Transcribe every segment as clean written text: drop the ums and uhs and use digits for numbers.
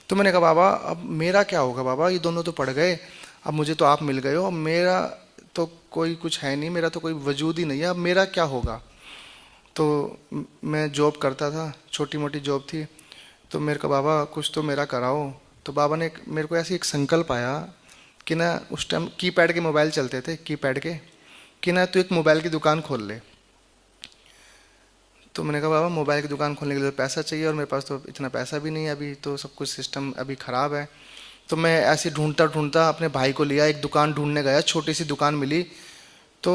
तो मैंने कहा बाबा अब मेरा क्या होगा बाबा, ये दोनों तो पढ़ गए, अब मुझे तो आप मिल गए हो, अब मेरा तो कोई कुछ है नहीं, मेरा तो कोई वजूद ही नहीं है, अब मेरा क्या होगा। तो मैं जॉब करता था, छोटी मोटी जॉब थी। तो मेरे को बाबा कुछ तो मेरा कराओ। तो बाबा ने मेरे को ऐसे एक संकल्प आया कि ना, उस टाइम कीपैड के मोबाइल चलते थे, कीपैड के, कि ना तू एक मोबाइल की दुकान खोल ले। तो मैंने कहा बाबा मोबाइल की दुकान खोलने के लिए तो पैसा चाहिए, और मेरे पास तो इतना पैसा भी नहीं है, अभी तो सब कुछ सिस्टम अभी ख़राब है। तो मैं ऐसे ढूंढता ढूंढता अपने भाई को लिया, एक दुकान ढूंढने गया, छोटी सी दुकान मिली। तो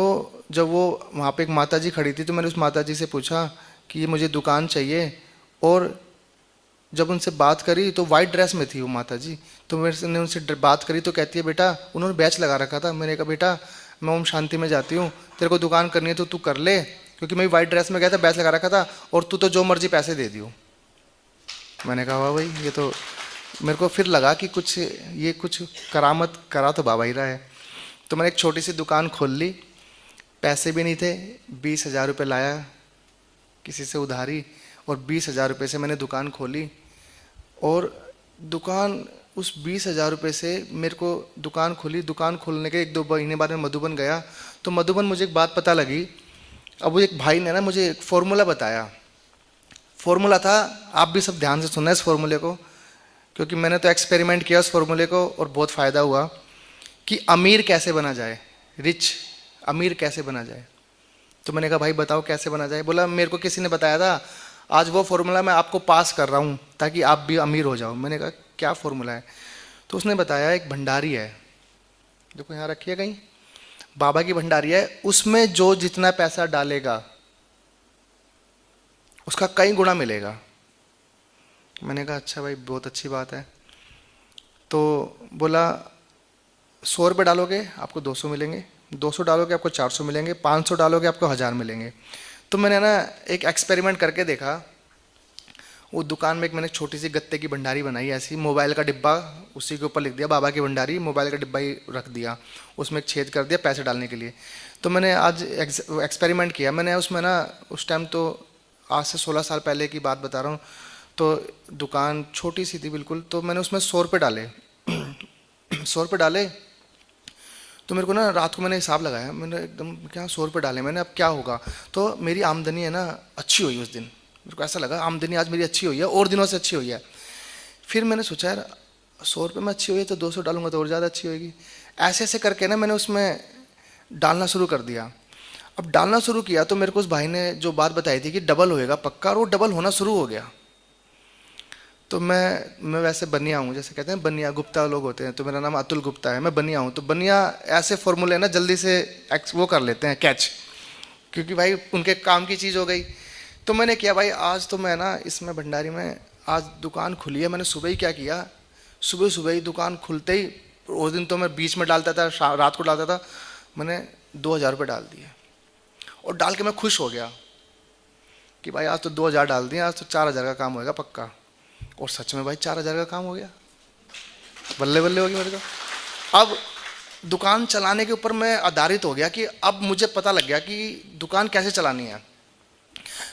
जब वो वहाँ पे एक माता जी खड़ी थी, तो मैंने उस माता जी से पूछा कि ये मुझे दुकान चाहिए। और जब उनसे बात करी तो वाइट ड्रेस में थी वो माता जी। तो मेरे से ने उनसे बात करी तो कहती है बेटा, उन्होंने बैच लगा रखा था। मैंने कहा बेटा मैं ओम शांति में जाती हूँ, तेरे को दुकान करनी है तो तू कर ले, क्योंकि मैं वाइट ड्रेस में गया था, बैच लगा रखा था, और तू तो जो मर्जी पैसे दे दियो। मैंने कहा वाह भाई, ये तो मेरे को फिर लगा कि कुछ ये कुछ करामत करा तो बाबा ही रहा है। तो मैंने एक छोटी सी दुकान खोल ली, पैसे भी नहीं थे, 20,000 रुपये लाया किसी से उधारी, और 20,000 रुपये से मैंने दुकान खोली। और दुकान उस 20,000 रुपये से मेरे को दुकान खुली। दुकान खोलने के 1-2 महीने बाद मैं मधुबन गया। तो मधुबन मुझे एक बात पता लगी। अब वो एक भाई ने ना मुझे एक फॉर्मूला बताया। फॉर्मूला था, आप भी सब ध्यान से सुनना इस फॉर्मूले को, क्योंकि मैंने तो एक्सपेरिमेंट किया उस फॉर्मूले को और बहुत फ़ायदा हुआ, कि अमीर कैसे बना जाए, रिच, अमीर कैसे बना जाए। तो मैंने कहा भाई बताओ कैसे बना जाए। बोला मेरे को किसी ने बताया था, आज वो फॉर्मूला मैं आपको पास कर रहा हूँ ताकि आप भी अमीर हो जाओ। मैंने कहा क्या फॉर्मूला है। तो उसने बताया एक भंडारी है, देखो यहाँ रखिए कहीं, बाबा की भंडारी है, उसमें जो जितना पैसा डालेगा उसका कई गुना मिलेगा। मैंने कहा अच्छा भाई बहुत अच्छी बात है। तो बोला 100 रुपये डालोगे आपको 200 मिलेंगे, 200 डालोगे आपको 400 मिलेंगे, 500 डालोगे आपको 1000 मिलेंगे। तो मैंने ना एक एक्सपेरिमेंट करके देखा। वो दुकान में एक मैंने छोटी सी गत्ते की भंडारी बनाई, ऐसी मोबाइल का डिब्बा, उसी के ऊपर लिख दिया बाबा की भंडारी, मोबाइल का डिब्बा ही रख दिया, उसमें एक छेद कर दिया पैसे डालने के लिए। तो मैंने आज एक्सपेरिमेंट किया। मैंने उसमें ना, उस टाइम तो आज से 16 साल पहले की बात बता रहा हूँ, तो दुकान छोटी सी थी बिल्कुल। तो मैंने उसमें 100 रुपये डाले 100 रुपये डाले। तो मेरे को ना रात को मैंने हिसाब लगाया, मैंने एकदम क्या 100 रुपये डाले मैंने, अब क्या होगा। तो मेरी आमदनी है ना अच्छी हुई उस दिन, मेरे को ऐसा लगा आमदनी आज मेरी अच्छी हुई है और दिनों से अच्छी हुई है। फिर मैंने सोचा यार 100 रुपये में अच्छी हुई है तो 200 डालूंगा तो और ज़्यादा अच्छी होगी। ऐसे ऐसे करके ना मैंने उसमें डालना शुरू कर दिया। अब डालना शुरू किया तो मेरे को उस भाई ने जो बात बताई थी कि डबल होएगा पक्का, और वो डबल होना शुरू हो गया। तो मैं वैसे बनिया हूँ, जैसे कहते हैं बनिया गुप्ता लोग होते हैं, तो मेरा नाम अतुल गुप्ता है, मैं बनिया हूँ। तो बनिया ऐसे फॉर्मूले ना जल्दी से वो कर लेते हैं कैच, क्योंकि भाई उनके काम की चीज़ हो गई। तो मैंने किया भाई आज तो मैं ना इसमें भंडारी में आज दुकान खुली है, मैंने सुबह ही क्या किया, सुबह सुबह ही दुकान खुलते ही, उस दिन तो मैं बीच में डालता था, रात को डालता था, मैंने 2,000 रुपये डाल दिए। और डाल के मैं खुश हो गया कि भाई आज तो 2,000 डाल दिए, आज तो 4,000 का काम होगा पक्का। और सच में भाई 4,000 का काम हो गया, बल्ले बल्ले हो गई मेरे को। अब दुकान चलाने के ऊपर मैं आधारित हो गया कि अब मुझे पता लग गया कि दुकान कैसे चलानी है।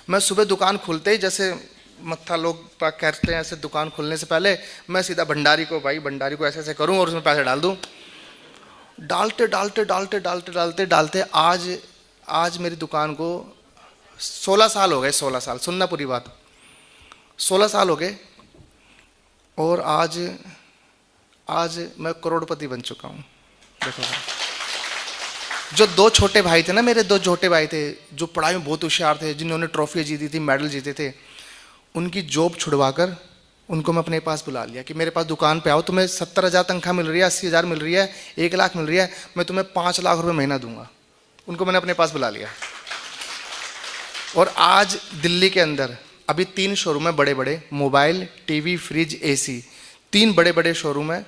मैं सुबह दुकान खुलते ही, जैसे मत्था लोग कहते हैं ऐसे, दुकान खुलने से पहले मैं सीधा भंडारी को, भाई भंडारी को ऐसे ऐसे करूं और उसमें पैसे डाल दूं। डालते डालते डालते डालते डालते डालते आज आज मेरी दुकान को 16 साल हो गए, 16 साल, सुनना पूरी बात, 16 साल हो गए। और आज आज मैं करोड़पति बन चुका हूँ। देखो जो 2 छोटे भाई थे ना, मेरे 2 छोटे भाई थे जो पढ़ाई में बहुत होशियार थे, जिन्होंने ट्रॉफी जीती थी, मेडल जीते थे, उनकी जॉब छुड़वाकर उनको मैं अपने पास बुला लिया कि मेरे पास दुकान पे आओ, तुम्हें 70,000 तनख्वाह मिल रही है, 80,000 मिल रही है, 1 लाख मिल रही है, मैं तुम्हें 5 लाख रुपए महीना दूंगा। उनको मैंने अपने पास बुला लिया। और आज दिल्ली के अंदर अभी 3 शोरूम है बड़े बड़े, मोबाइल, टीवी, फ्रिज, एसी, 3 बड़े बड़े शोरूम है।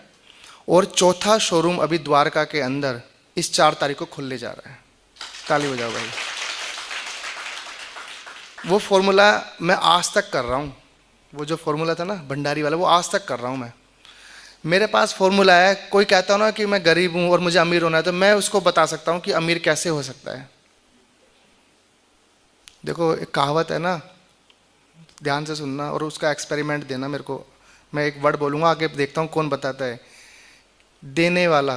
और चौथा शोरूम अभी द्वारका के अंदर इस 4 तारीख को खुलने जा रहा है। ताली बजाओ भाई। वो फॉर्मूला मैं आज तक कर रहा हूँ, वो जो फॉर्मूला था ना भंडारी वाला, वो आज तक कर रहा हूँ मैं। मेरे पास फॉर्मूला है। कोई कहता हो ना कि मैं गरीब हूँ और मुझे अमीर होना है, तो मैं उसको बता सकता हूँ कि अमीर कैसे हो सकता है। देखो एक कहावत है ना, ध्यान से सुनना और उसका एक्सपेरिमेंट देना मेरे को। मैं एक वर्ड बोलूंगा, आगे देखता हूं कौन बताता है। देने वाला,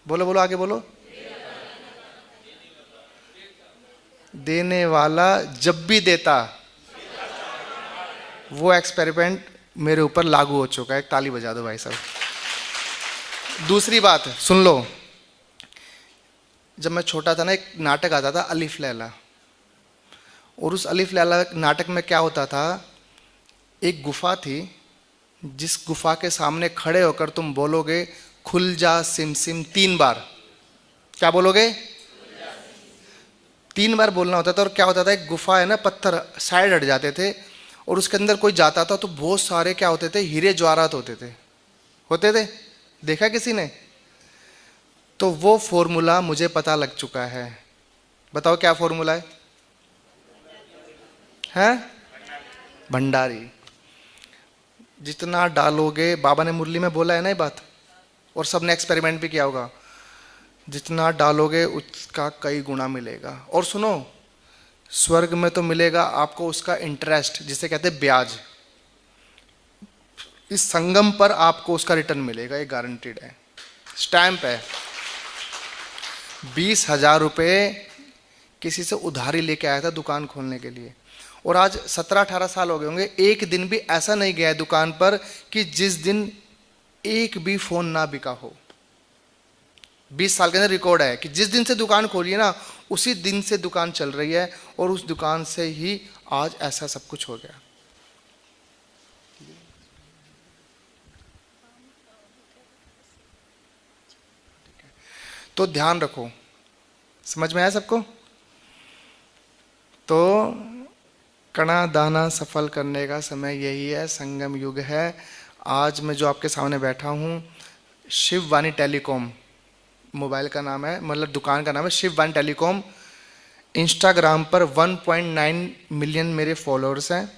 बोलो बोलो आगे बोलो। देने वाला जब भी देता, वो एक्सपेरिमेंट मेरे ऊपर लागू हो चुका है। एक ताली बजा दो भाई साहब। दूसरी बात सुन लो, जब मैं छोटा था ना, एक नाटक आता था अलिफ लैला, और उस अलिफ लैला नाटक में क्या होता था, एक गुफा थी, जिस गुफा के सामने खड़े होकर तुम बोलोगे खुल जा सिम सिम 3 बार। क्या बोलोगे? 3 बार बोलना होता था। और क्या होता था, एक गुफा है ना, पत्थर साइड हट जाते थे, और उसके अंदर कोई जाता था तो बहुत सारे क्या होते थे, हीरे जवाहरात होते थे। देखा किसी ने? तो वो फॉर्मूला मुझे पता लग चुका है। बताओ क्या फॉर्मूला है? हैं? भंडारी। जितना डालोगे, बाबा ने मुरली में बोला है ना ये बात, और सबने एक्सपेरिमेंट भी किया होगा, जितना डालोगे उसका कई गुना मिलेगा। और सुनो, स्वर्ग में तो मिलेगा आपको उसका इंटरेस्ट, जिसे कहते हैं ब्याज। इस संगम पर आपको उसका रिटर्न मिलेगा, ये गारंटीड है, स्टैंप है। 20,000 रुपये किसी से उधारी लेके आया था दुकान खोलने के लिए, और आज 17-18 साल हो गए होंगे, एक दिन भी ऐसा नहीं गया है दुकान पर कि जिस दिन एक भी फोन ना बिका हो। 20 साल के अंदर रिकॉर्ड है कि जिस दिन से दुकान खोली है ना, उसी दिन से दुकान चल रही है, और उस दुकान से ही आज ऐसा सब कुछ हो गया। तो ध्यान रखो, समझ में आया सबको? तो कणा दाना सफल करने का समय यही है, संगम युग है। आज मैं जो आपके सामने बैठा हूँ, शिववाणी टेलीकॉम मोबाइल का नाम है, मतलब दुकान का नाम है शिववाणी टेलीकॉम। इंस्टाग्राम पर 1.9 मिलियन मेरे फॉलोअर्स हैं,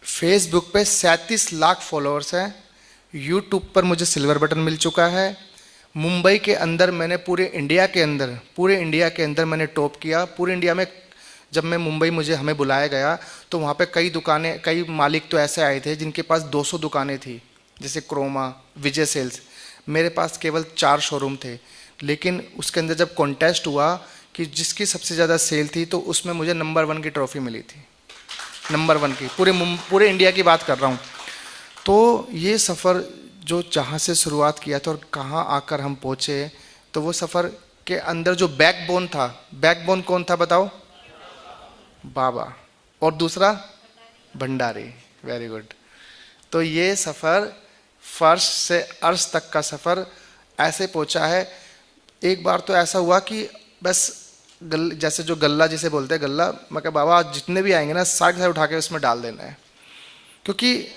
फेसबुक पे 37 लाख फॉलोअर्स हैं, यूट्यूब पर मुझे सिल्वर बटन मिल चुका है। मुंबई के अंदर मैंने पूरे इंडिया के अंदर मैंने टॉप किया। पूरे इंडिया में जब मैं मुंबई, हमें बुलाया गया, तो वहाँ पे कई दुकानें, कई मालिक तो ऐसे आए थे जिनके पास 200 दुकानें थी, जैसे क्रोमा, विजय सेल्स। मेरे पास केवल 4 शोरूम थे, लेकिन उसके अंदर जब कॉन्टेस्ट हुआ कि जिसकी सबसे ज़्यादा सेल थी, तो उसमें मुझे नंबर 1 की ट्रॉफी मिली थी, नंबर 1 की, पूरे इंडिया की बात कर रहा हूँ। तो ये सफ़र जो जहाँ से शुरुआत किया था और कहाँ आकर हम पहुँचे, तो वो सफ़र के अंदर जो बैकबोन था, बैकबोन कौन था बताओ? बाबा। और दूसरा भंडारी। Very good. तो ये सफ़र फर्श से अर्श तक का सफ़र ऐसे पहुँचा है। एक बार तो ऐसा हुआ कि बस जैसे जो गल्ला जिसे बोलते हैं, गल्ला, मैं कहा बाबा आज जितने भी आएंगे ना, सारे उठा के उसमें डाल देना है, क्योंकि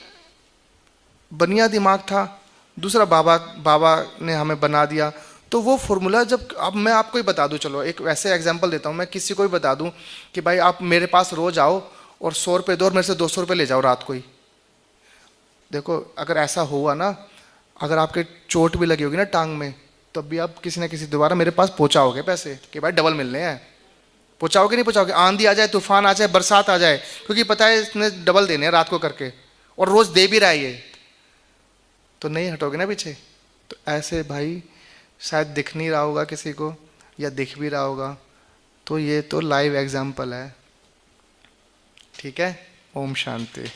बनिया दिमाग था। दूसरा बाबा ने हमें बना दिया। तो वो फॉर्मूला, जब अब मैं आपको ही बता दूं, चलो एक वैसे एग्जांपल देता हूँ, मैं किसी को भी बता दूं कि भाई आप मेरे पास रोज आओ और 100 रुपये दो और मेरे से 200 रुपये ले जाओ रात को ही। देखो अगर ऐसा हुआ ना, अगर आपके चोट भी लगी होगी ना टांग में, तब भी आप किसी ना किसी दोबारा मेरे पास पहुँचाओगे पैसे कि भाई डबल मिलने हैं। पहुँचाओगे नहीं पहुँचाओगे? आंधी आ जाए, तूफान आ जाए, बरसात आ जाए, क्योंकि पता है इसने डबल देने हैं रात को करके, और रोज दे भी रहा है ये, तो नहीं हटोगे ना पीछे। तो ऐसे भाई शायद दिख नहीं रहा होगा किसी को, या दिख भी रहा होगा, तो ये तो लाइव एग्जाम्पल है। ठीक है, ओम शांति।